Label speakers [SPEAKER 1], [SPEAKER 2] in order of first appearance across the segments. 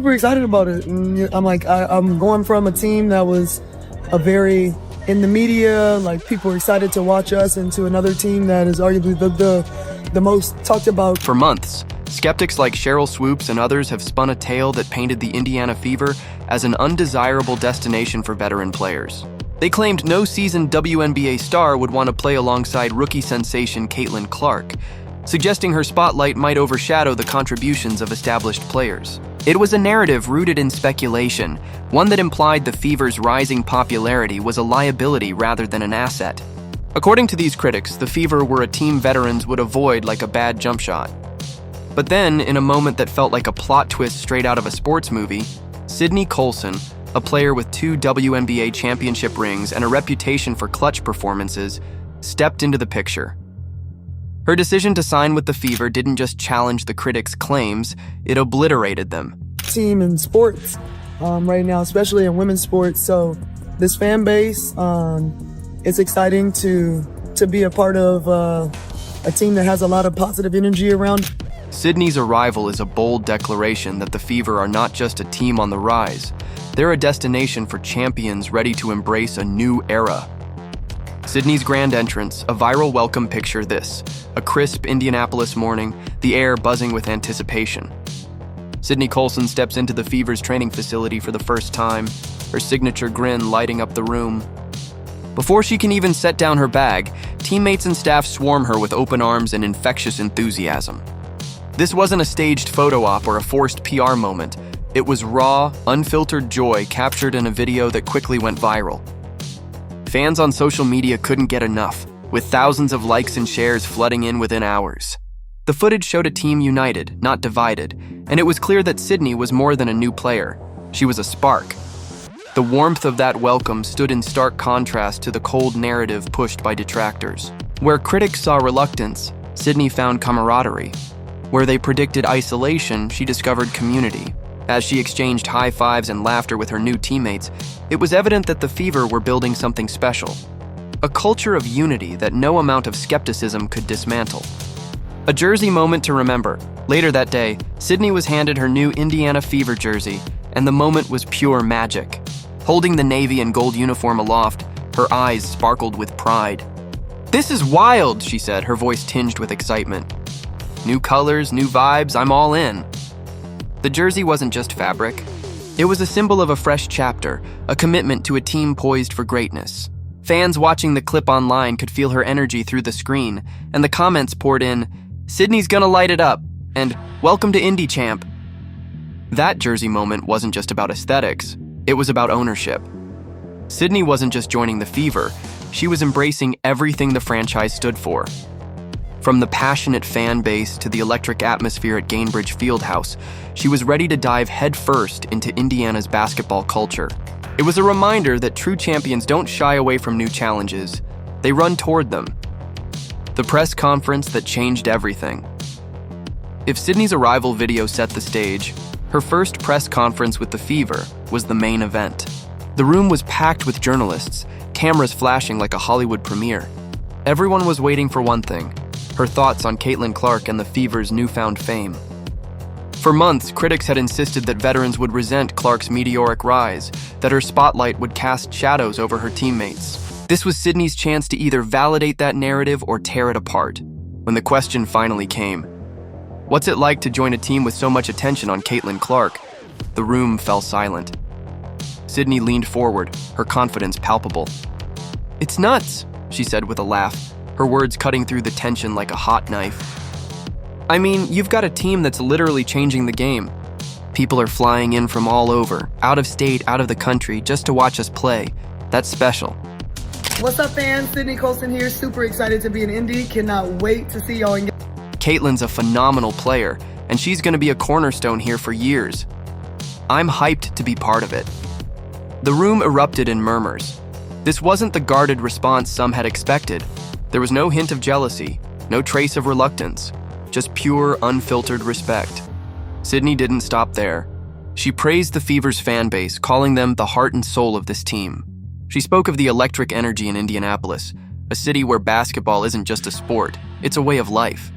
[SPEAKER 1] Super excited about it. And I'm going from a team that was in the media, like people were excited to watch us, into another team that is arguably the most talked about.
[SPEAKER 2] For months, skeptics like Cheryl Swoops and others have spun a tale that painted the Indiana Fever as an undesirable destination for veteran players. They claimed no seasoned WNBA star would want to play alongside rookie sensation Caitlin Clark, suggesting her spotlight might overshadow the contributions of established players. It was a narrative rooted in speculation, one that implied the Fever's rising popularity was a liability rather than an asset. According to these critics, the Fever were a team veterans would avoid like a bad jump shot. But then, in a moment that felt like a plot twist straight out of a sports movie, Sydney Colson, a player with 2 WNBA championship rings and a reputation for clutch performances, stepped into the picture. Her decision to sign with the Fever didn't just challenge the critics' claims, it obliterated them.
[SPEAKER 1] Team in sports right now, especially in women's sports. So this fan base, it's exciting to be a part of a team that has a lot of positive energy around.
[SPEAKER 2] Sydney's arrival is a bold declaration that the Fever are not just a team on the rise. They're a destination for champions ready to embrace a new era. Sydney's grand entrance, a viral welcome picture this, a crisp Indianapolis morning, the air buzzing with anticipation. Sydney Colson steps into the Fever's training facility for the first time, her signature grin lighting up the room. Before she can even set down her bag, teammates and staff swarm her with open arms and infectious enthusiasm. This wasn't a staged photo op or a forced PR moment. It was raw, unfiltered joy captured in a video that quickly went viral. Fans on social media couldn't get enough, with thousands of likes and shares flooding in within hours. The footage showed a team united, not divided, and it was clear that Sydney was more than a new player. She was a spark. The warmth of that welcome stood in stark contrast to the cold narrative pushed by detractors. Where critics saw reluctance, Sydney found camaraderie. Where they predicted isolation, she discovered community. As she exchanged high fives and laughter with her new teammates, it was evident that the Fever were building something special. A culture of unity that no amount of skepticism could dismantle. A jersey moment to remember. Later that day, Sydney was handed her new Indiana Fever jersey, and the moment was pure magic. Holding the navy and gold uniform aloft, her eyes sparkled with pride. "This is wild," she said, her voice tinged with excitement. "New colors, new vibes, I'm all in." The jersey wasn't just fabric. It was a symbol of a fresh chapter, a commitment to a team poised for greatness. Fans watching the clip online could feel her energy through the screen, and the comments poured in, "Sydney's gonna light it up," and "Welcome to Indy Champ." That jersey moment wasn't just about aesthetics, it was about ownership. Sydney wasn't just joining the Fever, she was embracing everything the franchise stood for. From the passionate fan base to the electric atmosphere at Gainbridge Fieldhouse, she was ready to dive headfirst into Indiana's basketball culture. It was a reminder that true champions don't shy away from new challenges, they run toward them. The press conference that changed everything. If Sydney's arrival video set the stage, her first press conference with the Fever was the main event. The room was packed with journalists, cameras flashing like a Hollywood premiere. Everyone was waiting for one thing: her thoughts on Caitlin Clark and the Fever's newfound fame. For months, critics had insisted that veterans would resent Clark's meteoric rise, that her spotlight would cast shadows over her teammates. This was Sydney's chance to either validate that narrative or tear it apart. When the question finally came, "What's it like to join a team with so much attention on Caitlin Clark?" the room fell silent. Sydney leaned forward, her confidence palpable. "It's nuts," she said with a laugh, her words cutting through the tension like a hot knife. "I mean, you've got a team that's literally changing the game. People are flying in from all over, out of state, out of the country, just to watch us play. That's special."
[SPEAKER 1] What's up, fans? Sydney Colson here. Super excited to be in Indy. Cannot wait to see y'all in.
[SPEAKER 2] Caitlin's a phenomenal player, and she's going to be a cornerstone here for years. I'm hyped to be part of it. The room erupted in murmurs. This wasn't the guarded response some had expected. There was no hint of jealousy, no trace of reluctance, just pure, unfiltered respect. Sydney didn't stop there. She praised the Fever's fan base, calling them the heart and soul of this team. She spoke of the electric energy in Indianapolis, a city where basketball isn't just a sport, it's a way of life.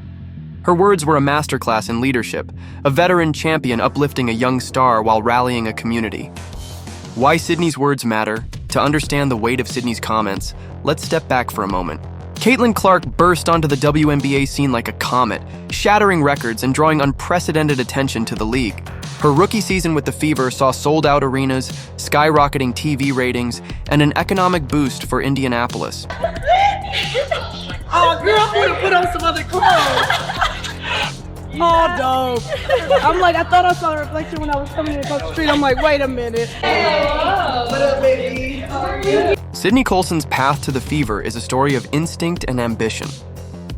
[SPEAKER 2] Her words were a masterclass in leadership, a veteran champion uplifting a young star while rallying a community. Why Sydney's words matter? To understand the weight of Sydney's comments, let's step back for a moment. Caitlin Clark burst onto the WNBA scene like a comet, shattering records and drawing unprecedented attention to the league. Her rookie season with the Fever saw sold-out arenas, skyrocketing TV ratings, and an economic boost for Indianapolis.
[SPEAKER 3] Oh, girl, I'm gonna put on some other clothes. Oh, dope. I'm like, I thought I saw a reflection when I was coming across the street. I'm like, wait a minute. What up, baby?
[SPEAKER 2] Sydney Colson's path to the Fever is a story of instinct and ambition.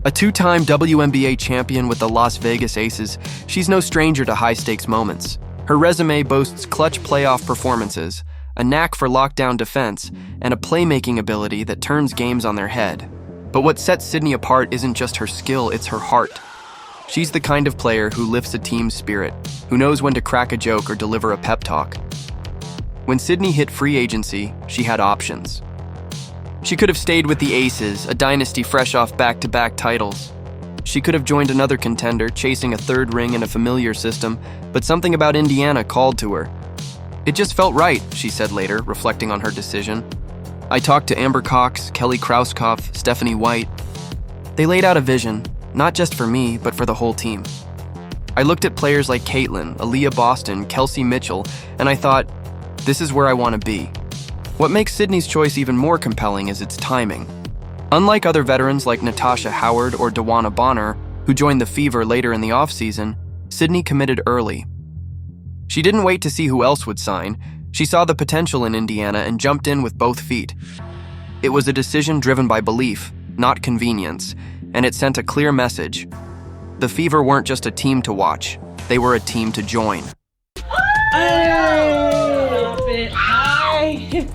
[SPEAKER 2] A two-time WNBA champion with the Las Vegas Aces, she's no stranger to high-stakes moments. Her resume boasts clutch playoff performances, a knack for lockdown defense, and a playmaking ability that turns games on their head. But what sets Sydney apart isn't just her skill, it's her heart. She's the kind of player who lifts a team's spirit, who knows when to crack a joke or deliver a pep talk. When Sydney hit free agency, she had options. She could have stayed with the Aces, a dynasty fresh off back-to-back titles. She could have joined another contender, chasing a third ring in a familiar system, but something about Indiana called to her. It just felt right, she said later, reflecting on her decision. I talked to Amber Cox, Kelly Krauskopf, Stephanie White. They laid out a vision, not just for me, but for the whole team. I looked at players like Caitlin, Aaliyah Boston, Kelsey Mitchell, and I thought, this is where I want to be. What makes Sydney's choice even more compelling is its timing. Unlike other veterans like Natasha Howard or DeWanna Bonner, who joined the Fever later in the offseason, Sydney committed early. She didn't wait to see who else would sign. She saw the potential in Indiana and jumped in with both feet. It was a decision driven by belief, not convenience, and it sent a clear message. The Fever weren't just a team to watch, they were a team to join.
[SPEAKER 3] Hey! Hi!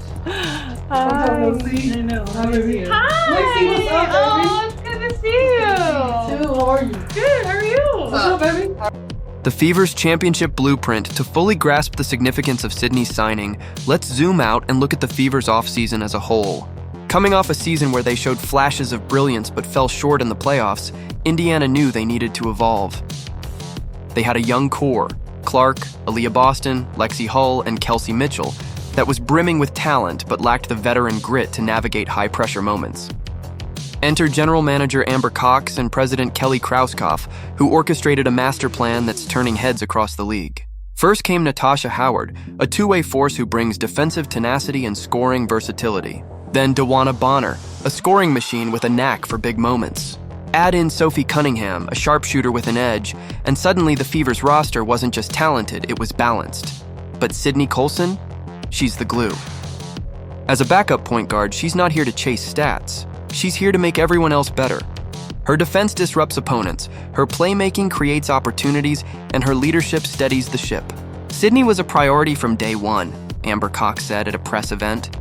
[SPEAKER 3] Hi! I know. How are you?
[SPEAKER 4] Hi!
[SPEAKER 3] Lexi, what's up, baby?
[SPEAKER 4] Oh, it's good to see you.
[SPEAKER 3] Too, how are you?
[SPEAKER 4] Good, how are you?
[SPEAKER 3] What's up, baby?
[SPEAKER 2] The Fever's championship blueprint. To fully grasp the significance of Sydney's signing, let's zoom out and look at the Fever's offseason as a whole. Coming off a season where they showed flashes of brilliance but fell short in the playoffs, Indiana knew they needed to evolve. They had a young core, Clark, Aaliyah Boston, Lexi Hull, and Kelsey Mitchell, that was brimming with talent but lacked the veteran grit to navigate high-pressure moments. Enter General Manager Amber Cox and President Kelly Krauskopf, who orchestrated a master plan that's turning heads across the league. First came Natasha Howard, a two-way force who brings defensive tenacity and scoring versatility. Then DeWanna Bonner, a scoring machine with a knack for big moments. Add in Sophie Cunningham, a sharpshooter with an edge, and suddenly the Fever's roster wasn't just talented, it was balanced. But Sydney Colson? She's the glue. As a backup point guard, she's not here to chase stats. She's here to make everyone else better. Her defense disrupts opponents, her playmaking creates opportunities, and her leadership steadies the ship. Sydney was a priority from day one, Amber Cox said at a press event.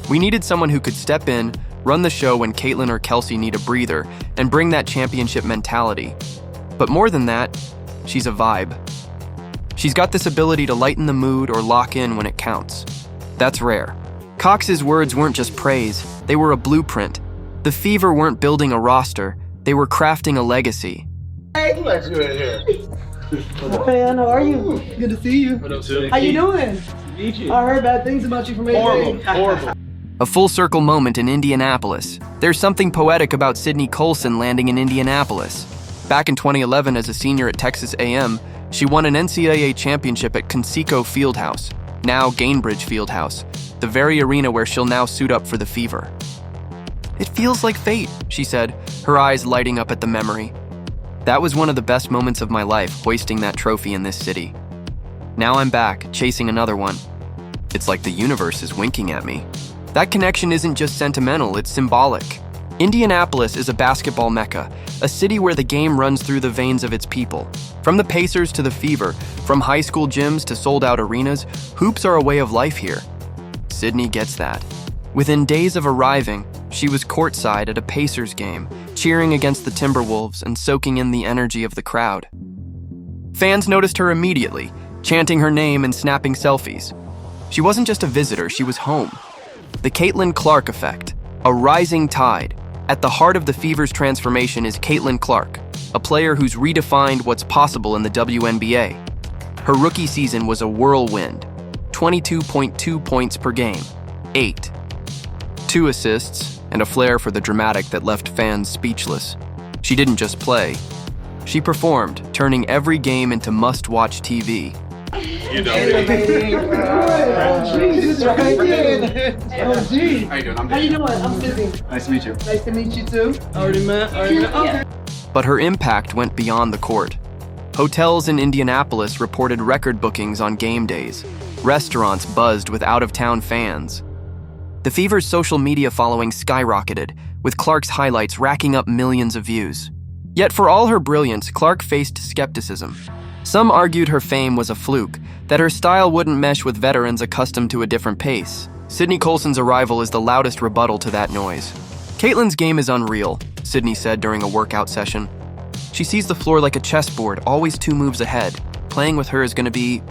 [SPEAKER 2] We needed someone who could step in, run the show when Caitlin or Kelsey need a breather, and bring that championship mentality. But more than that, she's a vibe. She's got this ability to lighten the mood or lock in when it counts. That's rare. Cox's words weren't just praise, they were a blueprint. The Fever weren't building a roster, they were crafting a legacy.
[SPEAKER 3] Hey, man, how are you? Good to see you. How you doing?
[SPEAKER 5] Meet you.
[SPEAKER 3] I heard bad things about you from AJ.
[SPEAKER 5] Horrible.
[SPEAKER 2] A full circle moment in Indianapolis. There's something poetic about Sydney Colson landing in Indianapolis. Back in 2011 as a senior at Texas A&M, she won an NCAA championship at Conseco Fieldhouse, now Gainbridge Fieldhouse, the very arena where she'll now suit up for the Fever. It feels like fate, she said, her eyes lighting up at the memory. That was one of the best moments of my life, hoisting that trophy in this city. Now I'm back, chasing another one. It's like the universe is winking at me. That connection isn't just sentimental, it's symbolic. Indianapolis is a basketball mecca, a city where the game runs through the veins of its people. From the Pacers to the Fever, from high school gyms to sold-out arenas, hoops are a way of life here. Sydney gets that. Within days of arriving, she was courtside at a Pacers game, cheering against the Timberwolves and soaking in the energy of the crowd. Fans noticed her immediately, chanting her name and snapping selfies. She wasn't just a visitor, she was home. The Caitlin Clark effect, a rising tide. At the heart of the Fever's transformation is Caitlin Clark, a player who's redefined what's possible in the WNBA. Her rookie season was a whirlwind, 22.2 points per game, 2 assists, and a flair for the dramatic that left fans speechless. She didn't just play. She performed, turning every game into must-watch TV.
[SPEAKER 5] You know me.
[SPEAKER 3] Oh, Jesus, right here. Oh, gee.
[SPEAKER 5] How you doing? I'm
[SPEAKER 3] How you
[SPEAKER 5] Dave.
[SPEAKER 3] doing? I'm Sydney.
[SPEAKER 5] Nice to meet you.
[SPEAKER 3] Nice to meet you too. Already met. Okay.
[SPEAKER 2] But her impact went beyond the court. Hotels in Indianapolis reported record bookings on game days. Restaurants buzzed with out-of-town fans. The Fever's social media following skyrocketed, with Clark's highlights racking up millions of views. Yet for all her brilliance, Clark faced skepticism. Some argued her fame was a fluke, that her style wouldn't mesh with veterans accustomed to a different pace. Sydney Colson's arrival is the loudest rebuttal to that noise. Caitlin's game is unreal, Sydney said during a workout session. She sees the floor like a chessboard, always 2 moves ahead. Playing with her is going to be